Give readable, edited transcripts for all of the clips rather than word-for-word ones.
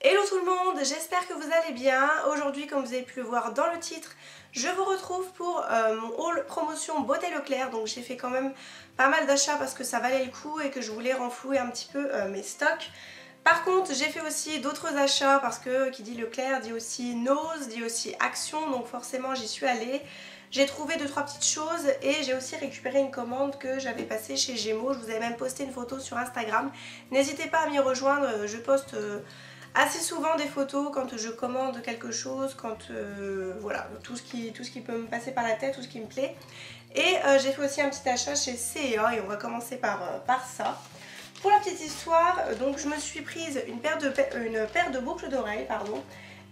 Hello tout le monde, j'espère que vous allez bien. Aujourd'hui, comme vous avez pu le voir dans le titre, je vous retrouve pour mon haul promotion Beauté Leclerc. Donc j'ai fait quand même pas mal d'achats parce que ça valait le coup et que je voulais renflouer un petit peu mes stocks. Par contre, j'ai fait aussi d'autres achats parce que qui dit Leclerc dit aussi Nose, dit aussi Action, donc forcément j'y suis allée. J'ai trouvé 2-3 petites choses et j'ai aussi récupéré une commande que j'avais passée chez Gémeaux. Je vous avais même posté une photo sur Instagram. N'hésitez pas à m'y rejoindre, je poste assez souvent des photos quand je commande quelque chose, quand voilà, tout ce qui peut me passer par la tête, tout ce qui me plaît. Et j'ai fait aussi un petit achat chez C&A et on va commencer par ça. Pour la petite histoire, donc je me suis prise une paire de boucles d'oreilles, pardon.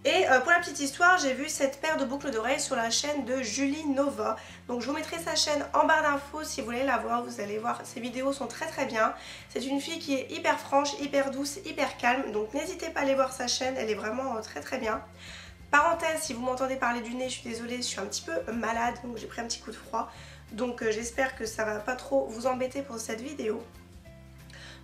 Et pour la petite histoire, j'ai vu cette paire de boucles d'oreilles sur la chaîne de Julie Nova. Donc je vous mettrai sa chaîne en barre d'infos si vous voulez la voir, vous allez voir, ses vidéos sont très bien. C'est une fille qui est hyper franche, hyper douce, hyper calme, donc n'hésitez pas à aller voir sa chaîne, elle est vraiment très bien. Parenthèse, si vous m'entendez parler du nez, je suis désolée, je suis un petit peu malade, donc j'ai pris un petit coup de froid. Donc j'espère que ça va pas trop vous embêter pour cette vidéo.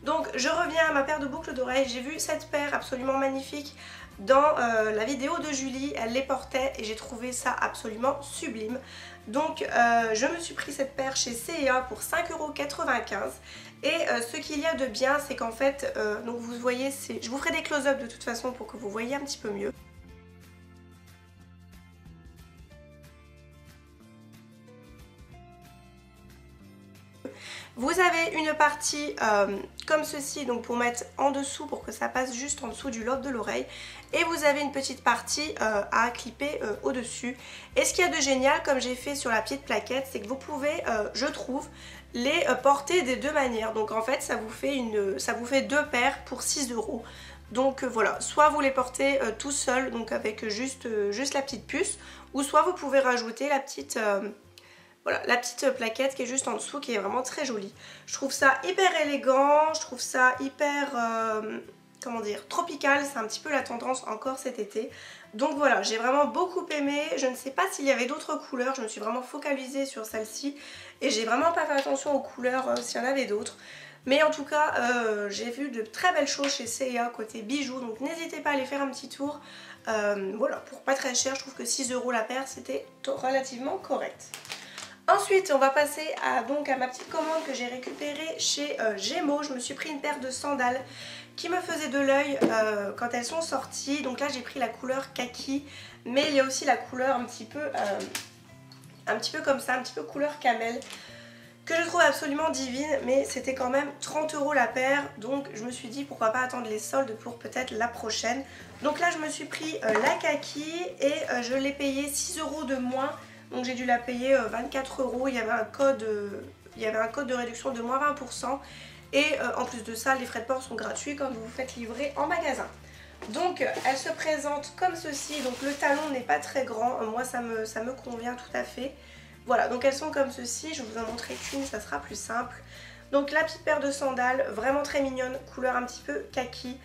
Donc je reviens à ma paire de boucles d'oreilles, j'ai vu cette paire absolument magnifique dans la vidéo de Julie, elle les portait et j'ai trouvé ça absolument sublime. Donc je me suis pris cette paire chez C&A pour 5,95 € et ce qu'il y a de bien c'est qu'en fait, donc vous voyez, je vous ferai des close-up de toute façon pour que vous voyez un petit peu mieux. Vous avez une partie comme ceci, donc pour mettre en dessous, pour que ça passe juste en dessous du lobe de l'oreille. Et vous avez une petite partie à clipper au-dessus. Et ce qu'il y a de génial, comme j'ai fait sur la petite plaquette, c'est que vous pouvez, je trouve, les porter des deux manières. Donc en fait, ça vous fait deux paires pour 6 €. Donc voilà, soit vous les portez tout seul, donc avec juste la petite puce, ou soit vous pouvez rajouter la petite... Voilà, la petite plaquette qui est juste en dessous, qui est vraiment très jolie. Je trouve ça hyper élégant, je trouve ça hyper, comment dire, tropical. C'est un petit peu la tendance encore cet été. Donc voilà, j'ai vraiment beaucoup aimé. Je ne sais pas s'il y avait d'autres couleurs, je me suis vraiment focalisée sur celle-ci. Et j'ai vraiment pas fait attention aux couleurs s'il y en avait d'autres. Mais en tout cas, j'ai vu de très belles choses chez C&A côté bijoux. Donc n'hésitez pas à aller faire un petit tour. Voilà, pour pas très cher, je trouve que 6 € la paire, c'était relativement correct. Ensuite, on va passer à ma petite commande que j'ai récupérée chez Gémeaux. Je me suis pris une paire de sandales qui me faisaient de l'œil quand elles sont sorties. Donc là, j'ai pris la couleur kaki, mais il y a aussi la couleur un petit peu comme ça, un petit peu couleur camel, que je trouve absolument divine, mais c'était quand même 30 € la paire. Donc je me suis dit pourquoi pas attendre les soldes pour peut-être la prochaine. Donc là, je me suis pris la kaki et je l'ai payé 6 € de moins. Donc j'ai dû la payer 24 €, il y avait un code de réduction de moins 20%. Et en plus de ça, les frais de port sont gratuits quand vous vous faites livrer en magasin. Donc elle se présente comme ceci, donc le talon n'est pas très grand, moi ça me convient tout à fait. Voilà, donc elles sont comme ceci, je vais vous en montrer qu'une, ça sera plus simple. Donc la petite paire de sandales, vraiment très mignonne, couleur un petit peu kaki.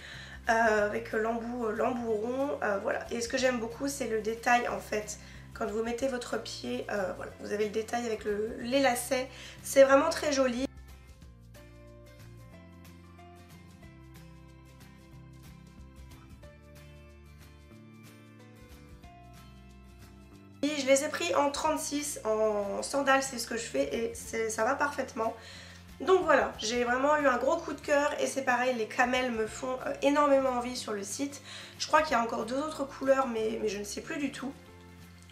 Avec l'embout rond, voilà. Et ce que j'aime beaucoup, c'est le détail en fait. Quand vous mettez votre pied, voilà, vous avez le détail avec les lacets. C'est vraiment très joli. Je les ai pris en 36, en sandales, c'est ce que je fais et ça va parfaitement. Donc voilà, j'ai vraiment eu un gros coup de cœur et c'est pareil, les camels me font énormément envie sur le site. Je crois qu'il y a encore deux autres couleurs mais je ne sais plus du tout.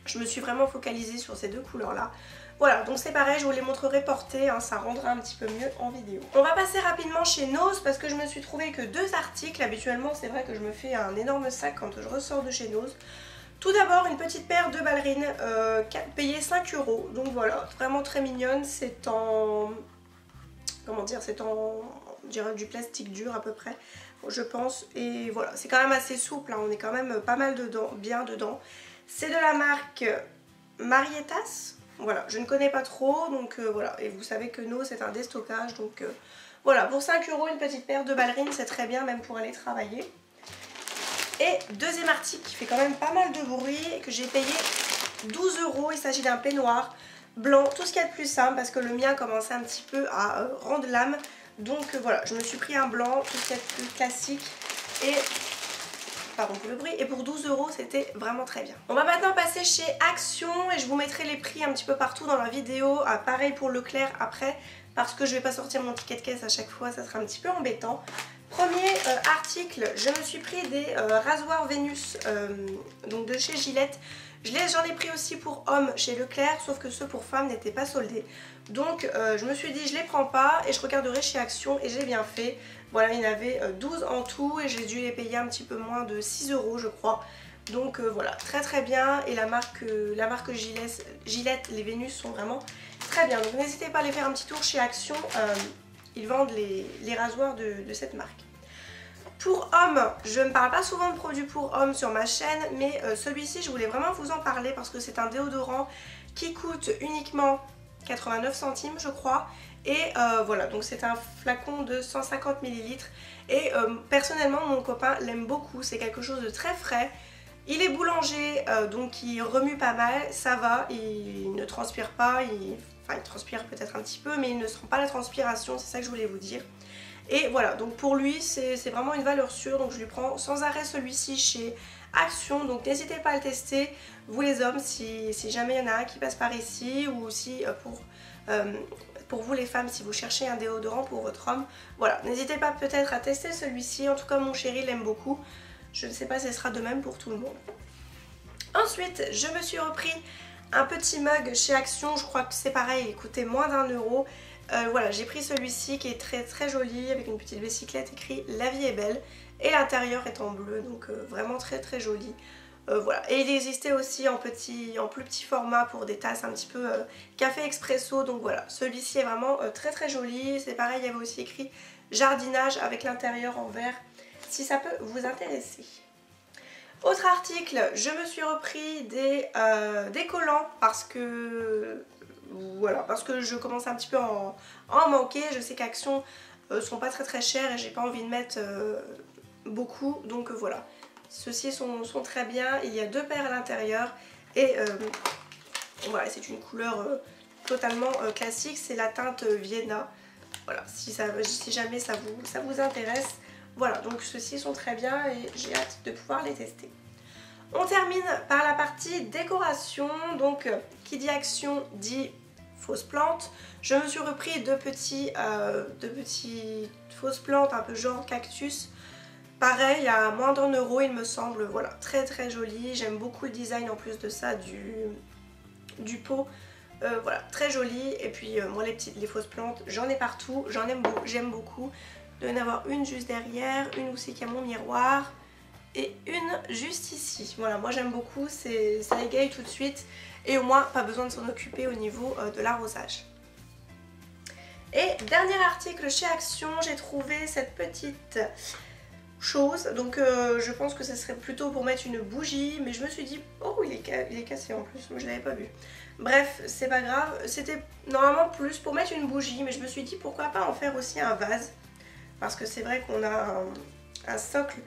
Je me suis vraiment focalisée sur ces deux couleurs là. Voilà, donc c'est pareil, je vous les montrerai portées, hein, ça rendra un petit peu mieux en vidéo. On va passer rapidement chez Nose parce que je me suis trouvé que deux articles. Habituellement c'est vrai que je me fais un énorme sac quand je ressors de chez Nose. Tout d'abord une petite paire de ballerines payée 5 €. Donc voilà, vraiment très mignonne. C'est en... comment dire, c'est en... je dirais du plastique dur à peu près, je pense. Et voilà, c'est quand même assez souple, hein, on est quand même pas mal dedans, bien dedans. C'est de la marque Marietas. Voilà, je ne connais pas trop, donc voilà. Et vous savez que Nose c'est un déstockage, donc voilà. Pour 5 € une petite paire de ballerines, c'est très bien, même pour aller travailler. Et deuxième article qui fait quand même pas mal de bruit, que j'ai payé 12 €. Il s'agit d'un peignoir blanc, tout ce qu'il y a de plus simple, parce que le mien commençait un petit peu à rendre l'âme. Donc voilà, je me suis pris un blanc, tout ce qu'il y a de plus classique. Et pardon pour le bruit, et pour 12 € c'était vraiment très bien. On va maintenant passer chez Action et je vous mettrai les prix un petit peu partout dans la vidéo, pareil pour Leclerc après, parce que je vais pas sortir mon ticket de caisse à chaque fois, ça sera un petit peu embêtant. Premier article, je me suis pris des rasoirs Vénus donc de chez Gillette. J'en ai pris aussi pour hommes chez Leclerc, sauf que ceux pour femmes n'étaient pas soldés. Donc je me suis dit je les prends pas et je regarderai chez Action et j'ai bien fait. Voilà, il y en avait 12 en tout et j'ai dû les payer un petit peu moins de 6 € je crois. Donc voilà, très très bien, et la marque Gillette, les Vénus sont vraiment très bien. Donc n'hésitez pas à aller faire un petit tour chez Action, ils vendent les rasoirs de cette marque. Pour hommes, je ne parle pas souvent de produits pour hommes sur ma chaîne, mais celui-ci je voulais vraiment vous en parler parce que c'est un déodorant qui coûte uniquement 89 centimes je crois. Et voilà, donc c'est un flacon de 150 ml et personnellement mon copain l'aime beaucoup, c'est quelque chose de très frais. Il est boulanger, donc il remue pas mal, ça va, il ne transpire pas, enfin il transpire peut-être un petit peu, mais il ne sent pas la transpiration, c'est ça que je voulais vous dire. Et voilà, donc pour lui c'est vraiment une valeur sûre, donc je lui prends sans arrêt celui-ci chez Action, donc n'hésitez pas à le tester, vous les hommes, si jamais il y en a un qui passe par ici, ou aussi pour vous les femmes si vous cherchez un déodorant pour votre homme. Voilà, n'hésitez pas peut-être à tester celui-ci, en tout cas mon chéri l'aime beaucoup, je ne sais pas si ce sera de même pour tout le monde. Ensuite, je me suis repris un petit mug chez Action, je crois que c'est pareil, il coûtait moins d'1 €. Voilà, j'ai pris celui-ci qui est très très joli avec une petite bicyclette écrit La vie est belle et l'intérieur est en bleu, donc vraiment très très joli. Voilà, et il existait aussi en plus petit format pour des tasses un petit peu café expresso, donc voilà, celui-ci est vraiment très très joli. C'est pareil, il y avait aussi écrit jardinage avec l'intérieur en vert, si ça peut vous intéresser. Autre article, je me suis repris des collants parce que voilà, parce que je commence un petit peu à en manquer. Je sais qu'Action sont pas très très chers et j'ai pas envie de mettre beaucoup, donc voilà. Ceux-ci sont très bien, il y a 2 paires à l'intérieur et voilà, c'est une couleur totalement classique, c'est la teinte Vienna. Voilà, si jamais ça vous intéresse. Voilà, donc ceux-ci sont très bien et j'ai hâte de pouvoir les tester. On termine par la partie décoration, donc qui dit Action dit fausses plantes. Je me suis repris deux petites fausses plantes un peu genre cactus. Pareil, à moins d'1 € il me semble, voilà, très très joli. J'aime beaucoup le design en plus de ça du pot. Voilà, très joli. Et puis moi les fausses plantes, j'en ai partout, j'aime beaucoup. Il doit y en avoir une juste derrière, une aussi qui a mon miroir et une juste ici. Voilà, moi j'aime beaucoup, ça égaye tout de suite et au moins pas besoin de s'en occuper au niveau de l'arrosage. Et dernier article chez Action, j'ai trouvé cette petite chose, donc je pense que ça serait plutôt pour mettre une bougie, mais je me suis dit, oh il est cassé en plus, je l'avais pas vu. Bref, c'est pas grave, c'était normalement plus pour mettre une bougie, mais je me suis dit pourquoi pas en faire aussi un vase. Parce que c'est vrai qu'on a un socle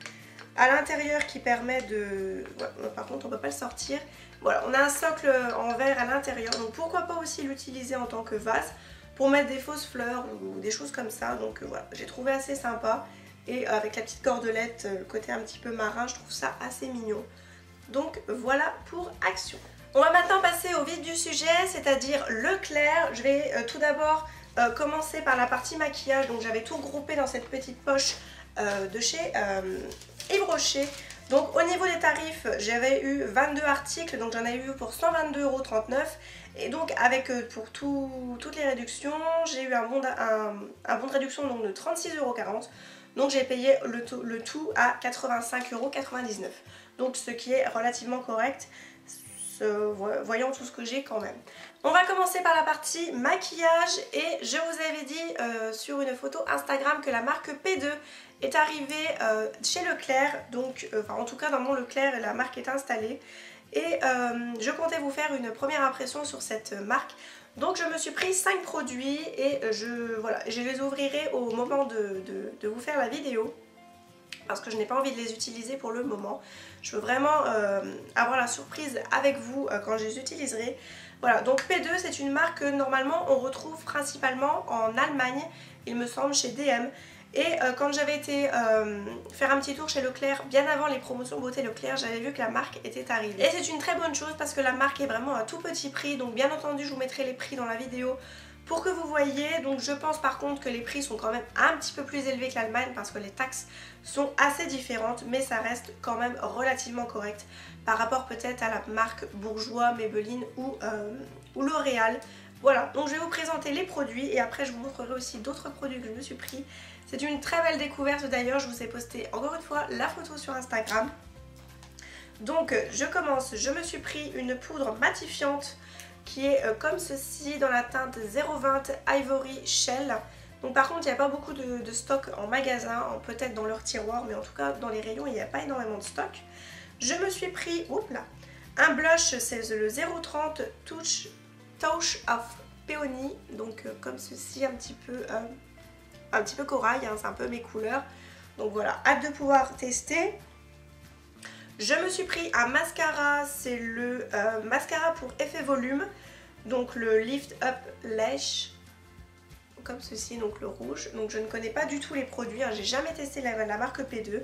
à l'intérieur qui permet de... Ouais, par contre on ne peut pas le sortir. Voilà, on a un socle en verre à l'intérieur, donc pourquoi pas aussi l'utiliser en tant que vase pour mettre des fausses fleurs ou des choses comme ça. Donc voilà, j'ai trouvé assez sympa. Et avec la petite cordelette, le côté un petit peu marin, je trouve ça assez mignon. Donc voilà pour Action. On va maintenant passer au vif du sujet, c'est-à-dire Leclerc. Je vais tout d'abord commencer par la partie maquillage. Donc j'avais tout regroupé dans cette petite poche de chez Yves Rocher. Donc au niveau des tarifs, j'avais eu 22 articles, donc j'en ai eu pour 122,39 €. Et donc avec pour toutes les réductions, j'ai eu un bon de réduction donc, de 36,40 €. Donc j'ai payé le tout à 85,99 €. Donc ce qui est relativement correct, voyant tout ce que j'ai quand même. On va commencer par la partie maquillage et je vous avais dit sur une photo Instagram que la marque P2 est arrivée chez Leclerc. Donc en tout cas dans mon Leclerc la marque est installée. Et je comptais vous faire une première impression sur cette marque. Donc je me suis pris 5 produits et je les ouvrirai au moment de vous faire la vidéo. Parce que je n'ai pas envie de les utiliser pour le moment. Je veux vraiment avoir la surprise avec vous quand je les utiliserai. Voilà, donc P2 c'est une marque que normalement on retrouve principalement en Allemagne, il me semble chez DM. Et quand j'avais été faire un petit tour chez Leclerc, bien avant les promotions beauté Leclerc, j'avais vu que la marque était arrivée. Et c'est une très bonne chose parce que la marque est vraiment à tout petit prix. Donc bien entendu je vous mettrai les prix dans la vidéo pour que vous voyez. Donc je pense par contre que les prix sont quand même un petit peu plus élevés que l'Allemagne parce que les taxes sont assez différentes, mais ça reste quand même relativement correct par rapport peut-être à la marque Bourjois, Maybelline ou L'Oréal. Voilà, donc je vais vous présenter les produits et après je vous montrerai aussi d'autres produits que je me suis pris. C'est une très belle découverte d'ailleurs, je vous ai posté encore une fois la photo sur Instagram. Donc je commence, je me suis pris une poudre matifiante qui est comme ceci dans la teinte 020 Ivory Shell. Donc par contre il n'y a pas beaucoup de stock en magasin, peut-être dans leur tiroir, mais en tout cas dans les rayons il n'y a pas énormément de stock. Je me suis pris, oups là, un blush, c'est le 030 Touch of Peony, donc comme ceci, un petit peu corail, hein, c'est un peu mes couleurs. Donc voilà, hâte de pouvoir tester. Je me suis pris un mascara, c'est le mascara pour effet volume, donc le Lift Up Lash, comme ceci, donc le rouge. Donc je ne connais pas du tout les produits, hein, j'ai jamais testé la marque P2.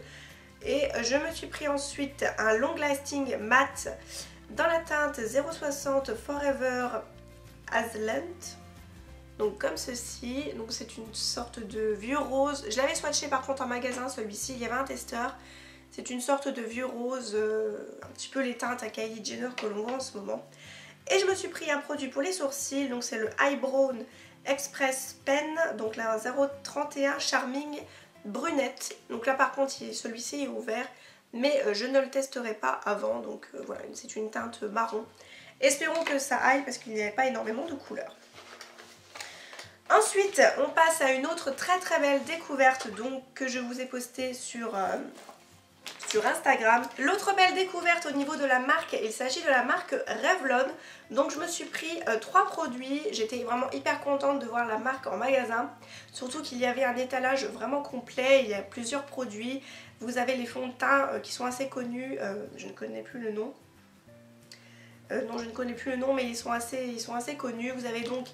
Et je me suis pris ensuite un Long Lasting Matte dans la teinte 060 Forever Hazelnut. Donc comme ceci, donc c'est une sorte de vieux rose. Je l'avais swatché par contre en magasin celui-ci, il y avait un testeur. C'est une sorte de vieux rose, un petit peu les teintes à Kylie Jenner que l'on voit en ce moment. Et je me suis pris un produit pour les sourcils, donc c'est le Eyebrow Express Pen, donc la 031 Charming Brunette. Donc là par contre celui-ci est ouvert, mais je ne le testerai pas avant, donc voilà, c'est une teinte marron. Espérons que ça aille parce qu'il n'y avait pas énormément de couleurs. Ensuite, on passe à une autre très très belle découverte donc, que je vous ai postée sur Instagram. L'autre belle découverte au niveau de la marque, il s'agit de la marque Revlon. Donc je me suis pris 3 produits, j'étais vraiment hyper contente de voir la marque en magasin. Surtout qu'il y avait un étalage vraiment complet, il y a plusieurs produits. Vous avez les fonds de teint qui sont assez connus, je ne connais plus le nom. Non, je ne connais plus le nom, mais ils sont assez connus. Vous avez donc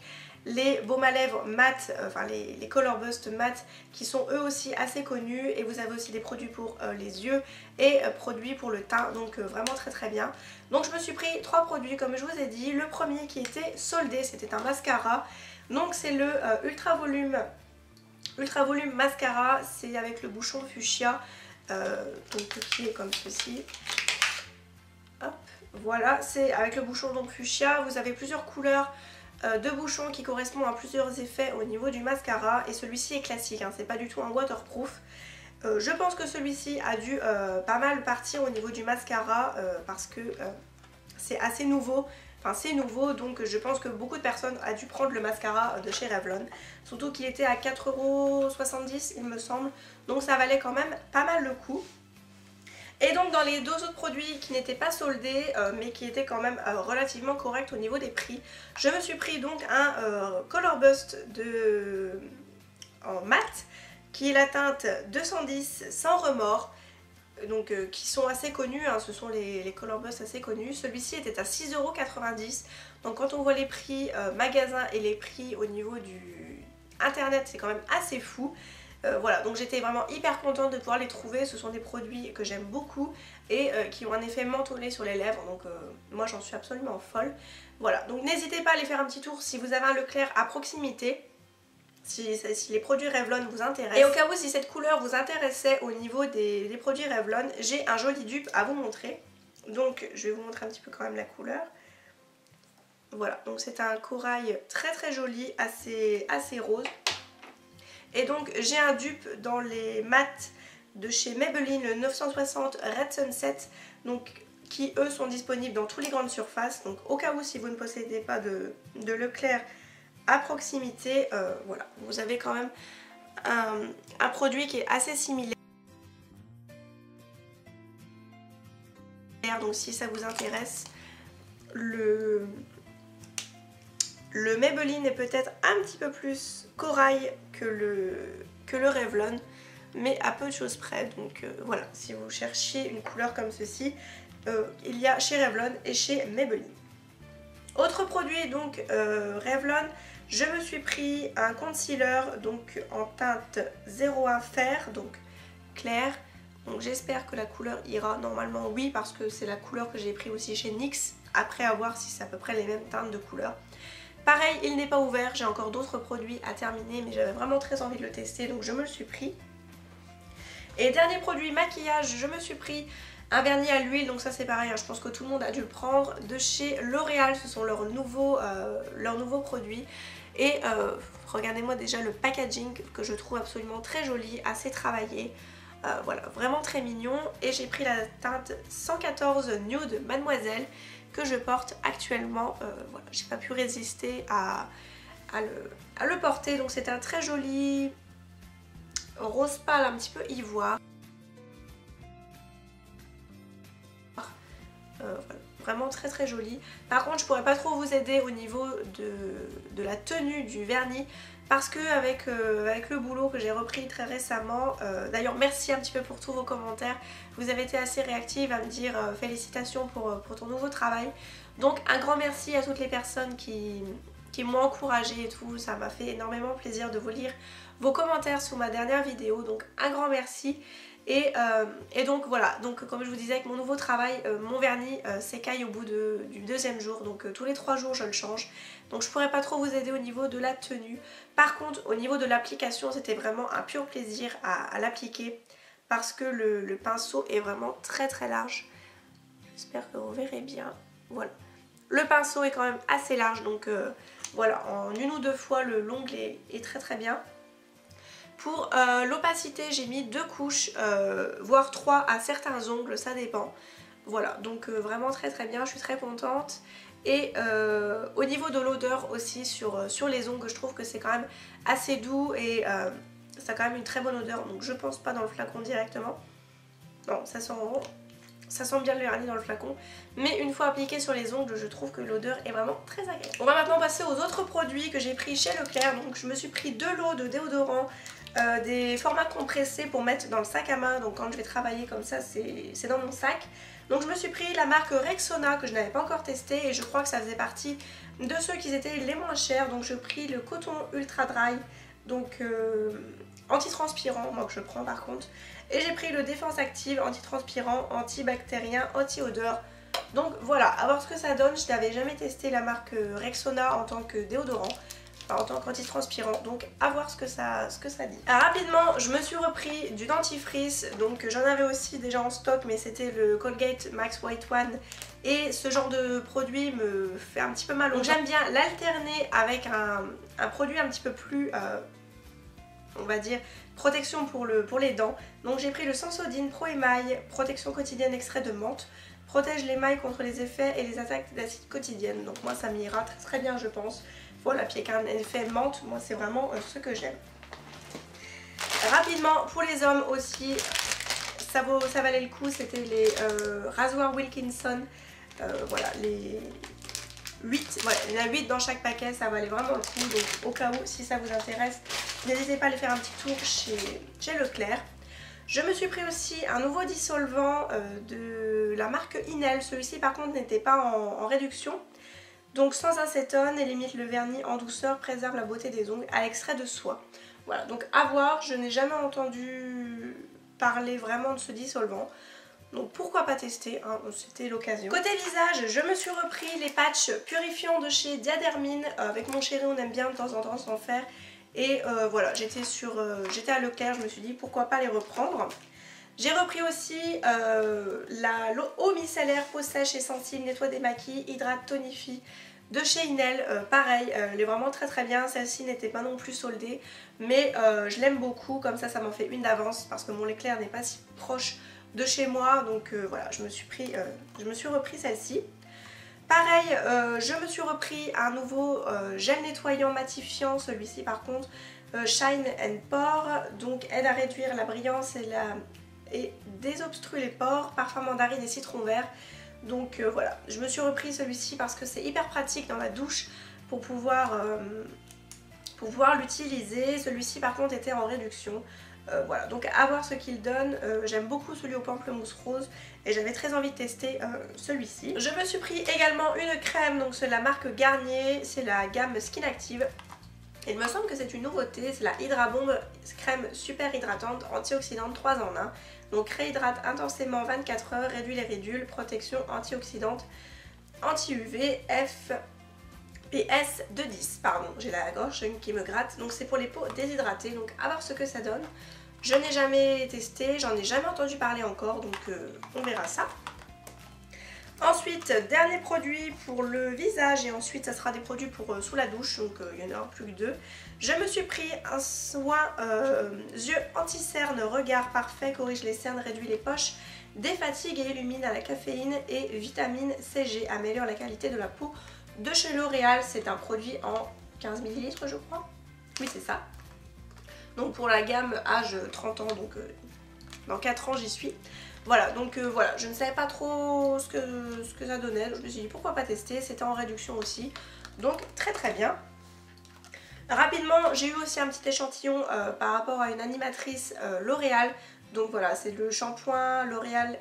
les baumes à lèvres mat, enfin les Color Bust mat qui sont eux aussi assez connus, et vous avez aussi des produits pour les yeux et produits pour le teint, donc vraiment très très bien. Donc je me suis pris 3 produits comme je vous ai dit. Le premier qui était soldé, c'était un mascara, donc c'est le Ultra Volume Mascara, c'est avec le bouchon fuchsia, donc qui est comme ceci. Hop, voilà, c'est avec le bouchon donc fuchsia. Vous avez plusieurs couleurs de bouchons qui correspondent à plusieurs effets au niveau du mascara, et celui-ci est classique, hein, c'est pas du tout un waterproof. Je pense que celui-ci a dû pas mal partir au niveau du mascara parce que c'est assez nouveau. Enfin c'est nouveau, donc je pense que beaucoup de personnes ont dû prendre le mascara de chez Revlon. Surtout qu'il était à 4,70 € il me semble, donc ça valait quand même pas mal le coup. Et donc dans les 2 autres produits qui n'étaient pas soldés mais qui étaient quand même relativement corrects au niveau des prix, je me suis pris donc un Color Bust en mat qui est la teinte 210 Sans Remords, donc qui sont assez connus, hein, ce sont les Color Bust assez connus. Celui-ci était à 6,90 €, donc quand on voit les prix magasin et les prix au niveau du internet, c'est quand même assez fou. Voilà, donc j'étais vraiment hyper contente de pouvoir les trouver. Ce sont des produits que j'aime beaucoup et qui ont un effet mentholé sur les lèvres, donc moi j'en suis absolument folle. Voilà, donc n'hésitez pas à aller faire un petit tour si vous avez un Leclerc à proximité, si les produits Revlon vous intéressent. Et au cas où si cette couleur vous intéressait au niveau des produits Revlon, j'ai un joli dupe à vous montrer. Donc je vais vous montrer un petit peu quand même la couleur. Voilà, donc c'est un corail très très joli, assez rose. Et donc j'ai un dupe dans les mats de chez Maybelline, le 960 Red Sunset, donc qui eux sont disponibles dans toutes les grandes surfaces. Donc au cas où si vous ne possédez pas de Leclerc à proximité, voilà, vous avez quand même un produit qui est assez similaire. Donc si ça vous intéresse, le Maybelline est peut-être un petit peu plus corail que le Revlon, mais à peu de choses près. Donc voilà, si vous cherchiez une couleur comme ceci, il y a chez Revlon et chez Maybelline. Autre produit donc Revlon, Je me suis pris un concealer donc en teinte 01 fer, donc clair. Donc j'espère que la couleur ira. Normalement oui, parce que c'est la couleur que j'ai pris aussi chez NYX. Après à voir si c'est à peu près les mêmes teintes de couleurs. Pareil, il n'est pas ouvert, j'ai encore d'autres produits à terminer, mais j'avais vraiment très envie de le tester, donc je me le suis pris. Et dernier produit maquillage, je me suis pris un vernis à l'huile, donc ça c'est pareil, hein, je pense que tout le monde a dû le prendre, de chez L'Oréal. Ce sont leurs nouveaux produits. Et regardez-moi déjà le packaging que je trouve absolument très joli, assez travaillé. Voilà, vraiment très mignon. Et j'ai pris la teinte 114 Nude Mademoiselle que je porte actuellement. Voilà, j'ai pas pu résister à le porter. Donc c'est un très joli rose pâle, un petit peu ivoire. Voilà, vraiment très très joli. Par contre je pourrais pas trop vous aider au niveau de la tenue du vernis, parce que avec le boulot que j'ai repris très récemment, d'ailleurs merci un petit peu pour tous vos commentaires, vous avez été assez réactives à me dire félicitations pour ton nouveau travail. Donc un grand merci à toutes les personnes qui m'ont encouragée et tout, ça m'a fait énormément plaisir de vous lire vos commentaires sous ma dernière vidéo, donc un grand merci. Et donc voilà, donc comme je vous disais avec mon nouveau travail, mon vernis s'écaille au bout du deuxième jour, donc tous les 3 jours je le change. Donc je pourrais pas trop vous aider au niveau de la tenue. Par contre au niveau de l'application, c'était vraiment un pur plaisir à l'appliquer, parce que le pinceau est vraiment très très large. J'espère que vous verrez bien. Voilà, le pinceau est quand même assez large, donc voilà, en 1 ou 2 fois l'ongle est très très bien. Pour l'opacité, j'ai mis 2 couches, voire 3 à certains ongles, ça dépend. Voilà, donc vraiment très très bien, je suis très contente. Et au niveau de l'odeur aussi sur les ongles, je trouve que c'est quand même assez doux et ça a quand même une très bonne odeur. Donc je pense pas dans le flacon directement. Non, ça sent bien le vernis dans le flacon. Mais une fois appliqué sur les ongles, je trouve que l'odeur est vraiment très agréable. On va maintenant passer aux autres produits que j'ai pris chez Leclerc. Donc je me suis pris 2 lots de déodorants. Des formats compressés pour mettre dans le sac à main, donc quand je vais travailler comme ça c'est dans mon sac. Donc je me suis pris la marque Rexona que je n'avais pas encore testé, et je crois que ça faisait partie de ceux qui étaient les moins chers. Donc je pris le coton ultra dry, donc antitranspirant, moi que je prends par contre, et j'ai pris le défense active antitranspirant, antibactérien, anti-odeur. Donc voilà, à voir ce que ça donne. Je n'avais jamais testé la marque Rexona en tant que déodorant, en tant qu'antitranspirant, donc à voir ce que ça dit. Rapidement, je me suis repris du dentifrice, donc j'en avais aussi déjà en stock, mais c'était le Colgate Max White One, et ce genre de produit me fait un petit peu mal. Donc j'aime bien l'alterner avec un produit un petit peu plus, on va dire, protection pour les dents. Donc j'ai pris le Sensodyne Pro Émail, protection quotidienne extrait de menthe, protège l'émail contre les effets et les attaques d'acide quotidiennes. Donc moi ça m'ira très très bien je pense. Voilà, puis avec un effet menthe, moi c'est vraiment ce que j'aime. Rapidement, pour les hommes aussi, ça valait le coup, c'était les rasoirs Wilkinson. Voilà, les 8, voilà, il y en a 8 dans chaque paquet, ça valait vraiment le coup. Donc au cas où, si ça vous intéresse, n'hésitez pas à aller faire un petit tour chez Leclerc. Je me suis pris aussi un nouveau dissolvant de la marque Inel. Celui-ci par contre n'était pas en réduction. Donc sans acétone, et limite le vernis en douceur, préserve la beauté des ongles à l'extrait de soie. Voilà, donc à voir, je n'ai jamais entendu parler vraiment de ce dissolvant. Donc pourquoi pas tester, hein, c'était l'occasion. Côté visage, je me suis repris les patchs purifiants de chez Diadermine. Avec mon chéri, on aime bien de temps en temps s'en faire. Et voilà, j'étais à Leclerc, je me suis dit pourquoi pas les reprendre. J'ai repris aussi l'eau micellaire peau sèche et sensible, nettoie, démaquille, hydrate, tonifie de chez Inel. Pareil, elle est vraiment très très bien. Celle-ci n'était pas non plus soldée, mais je l'aime beaucoup. Comme ça m'en fait une d'avance parce que mon Leclerc n'est pas si proche de chez moi. Donc voilà, je me suis repris celle-ci. Pareil, je me suis repris un nouveau gel nettoyant matifiant. Celui-ci par contre, Shine and Pore, donc aide à réduire la brillance et désobstrue les pores, parfum mandarine et citron vert. Donc voilà, je me suis repris celui-ci parce que c'est hyper pratique dans la douche pour pouvoir l'utiliser. Celui-ci par contre était en réduction. Voilà, donc à voir ce qu'il donne. J'aime beaucoup celui au pamplemousse rose et j'avais très envie de tester celui-ci. Je me suis pris également une crème, donc c'est la marque Garnier, c'est la gamme Skin Active. Il me semble que c'est une nouveauté, c'est la Hydra Bomb crème super hydratante antioxydante 3 en 1. Donc réhydrate intensément 24 heures, réduit les ridules, protection antioxydante anti-UV FPS de 10. Pardon, j'ai la gorge qui me gratte. Donc c'est pour les peaux déshydratées, donc à voir ce que ça donne. Je n'ai jamais testé, j'en ai jamais entendu parler encore, donc on verra ça. Ensuite, dernier produit pour le visage et ensuite ça sera des produits pour sous la douche, donc il n'y en aura plus que 2. Je me suis pris un soin yeux anti-cerne, regard parfait, corrige les cernes, réduit les poches, défatigue et illumine à la caféine et vitamine CG, améliore la qualité de la peau de chez L'Oréal. C'est un produit en 15 ml je crois. Oui c'est ça. Donc pour la gamme âge 30 ans, donc dans 4 ans j'y suis. Voilà, donc voilà, je ne savais pas trop ce que ça donnait, donc je me suis dit pourquoi pas tester, c'était en réduction aussi, donc très très bien. Rapidement, j'ai eu aussi un petit échantillon par rapport à une animatrice L'Oréal, donc voilà, c'est le shampoing L'Oréal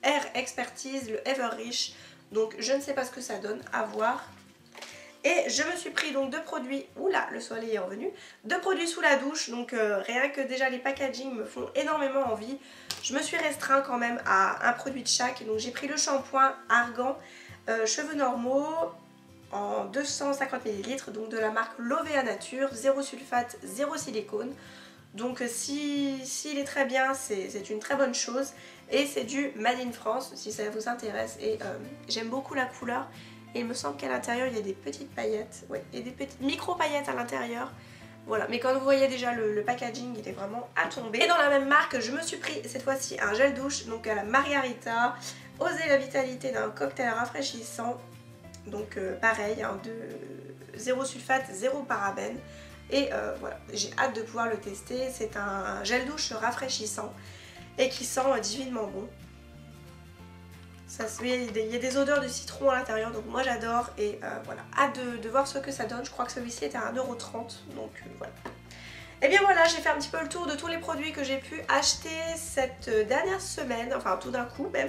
Air Expertise, le Ever Rich, donc je ne sais pas ce que ça donne, à voir. Et je me suis pris donc 2 produits, oula le soleil est revenu, 2 produits sous la douche, donc rien que déjà les packaging me font énormément envie. Je me suis restreint quand même à un produit de chaque, donc j'ai pris le shampoing Argan cheveux normaux en 250 ml, donc de la marque Lovea Nature, 0 sulfate, 0 silicone. Donc s'il est très bien, c'est une très bonne chose et c'est du Made in France si ça vous intéresse et j'aime beaucoup la couleur. Et il me semble qu'à l'intérieur il y a des petites paillettes, ouais, et des petites micro paillettes à l'intérieur. Voilà, mais quand vous voyez déjà le packaging, il est vraiment à tomber. Et dans la même marque, je me suis pris cette fois-ci un gel douche, donc à la Margarita, oser la vitalité d'un cocktail rafraîchissant. Donc pareil, hein, de 0 sulfate, 0 parabène. Et voilà, j'ai hâte de pouvoir le tester. C'est un gel douche rafraîchissant et qui sent divinement bon. Il y a des odeurs de citron à l'intérieur, donc moi j'adore et voilà, hâte de voir ce que ça donne. Je crois que celui-ci était à 1,30 €, donc voilà. Et bien voilà, j'ai fait un petit peu le tour de tous les produits que j'ai pu acheter cette dernière semaine, enfin tout d'un coup même,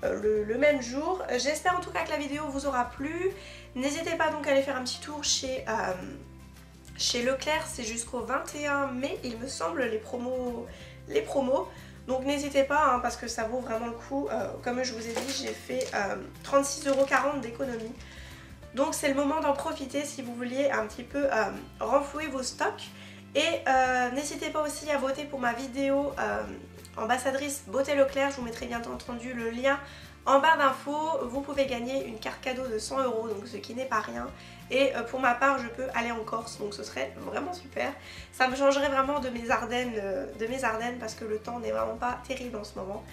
le même jour. J'espère en tout cas que la vidéo vous aura plu. N'hésitez pas donc à aller faire un petit tour chez Leclerc, c'est jusqu'au 21 mai il me semble les promos. Donc n'hésitez pas hein, parce que ça vaut vraiment le coup. Comme je vous ai dit, j'ai fait 36,40 € d'économie. Donc c'est le moment d'en profiter si vous vouliez un petit peu renflouer vos stocks. Et n'hésitez pas aussi à voter pour ma vidéo ambassadrice Beauté Leclerc. Je vous mettrai bien entendu le lien en barre d'infos. Vous pouvez gagner une carte cadeau de 100 €, donc ce qui n'est pas rien. Et pour ma part, je peux aller en Corse, donc ce serait vraiment super. Ça me changerait vraiment de mes Ardennes parce que le temps n'est vraiment pas terrible en ce moment.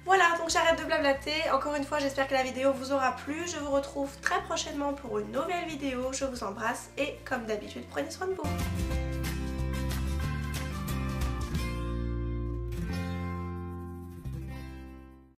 Voilà, donc j'arrête de blablater. Encore une fois, j'espère que la vidéo vous aura plu. Je vous retrouve très prochainement pour une nouvelle vidéo. Je vous embrasse et comme d'habitude, prenez soin de vous.